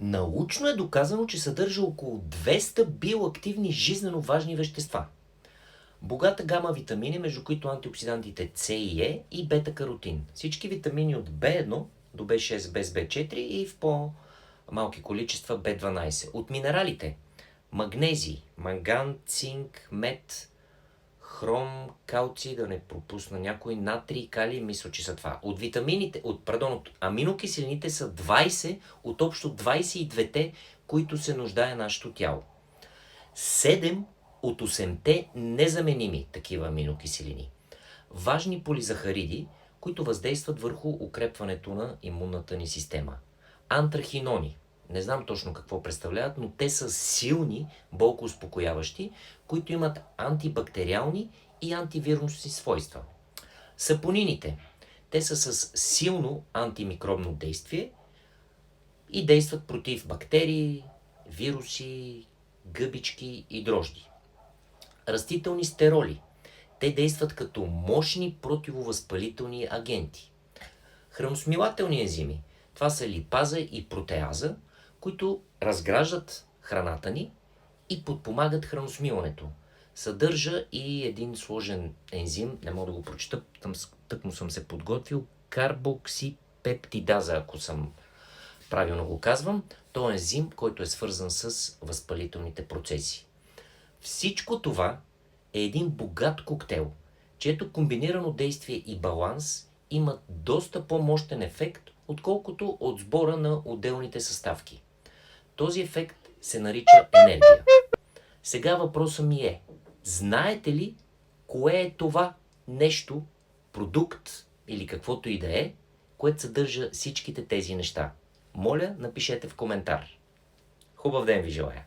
Научно е доказано, че съдържа около 200 биоактивни жизнено важни вещества. Богата гама витамини, между които антиоксидантите С и Е и бета-каротин. Всички витамини от B1 до B6 без B4 и в по-малки количества B12. От минералите магнезий, манган, цинк, мед, хром, калций, да не пропусна някой, натрий, калий, мисля, че са това. От витамините, от аминокиселините са 20 от общо 22-те, които се нуждае нашето тяло. 7 от 8-те незаменими такива аминокиселини. Важни полизахариди, които въздействат върху укрепването на имунната ни система. Антрахинони. Не знам точно какво представляват, но те са силни болкоуспокояващи, които имат антибактериални и антивирусни свойства. Сапонините. Те са с силно антимикробно действие и действат против бактерии, вируси, гъбички и дрожди. Растителни стероли. Те действат като мощни противовъзпалителни агенти. Храносмилателни ензими. Това са липаза и протеаза, които разграждат храната ни и подпомагат храносмилането. Съдържа и един сложен ензим, не мога да го прочета, тъкмо съм се подготвил, карбоксипептидаза, ако съм правилно го казвам. То е ензим, който е свързан с възпалителните процеси. Всичко това е един богат коктейл, чието комбинирано действие и баланс имат доста по-мощен ефект, отколкото от сбора на отделните съставки. Този ефект се нарича енергия. Сега въпросът ми е, знаете ли кое е това нещо, продукт или каквото и да е, което съдържа всичките тези неща? Моля, напишете в коментар. Хубав ден ви желая!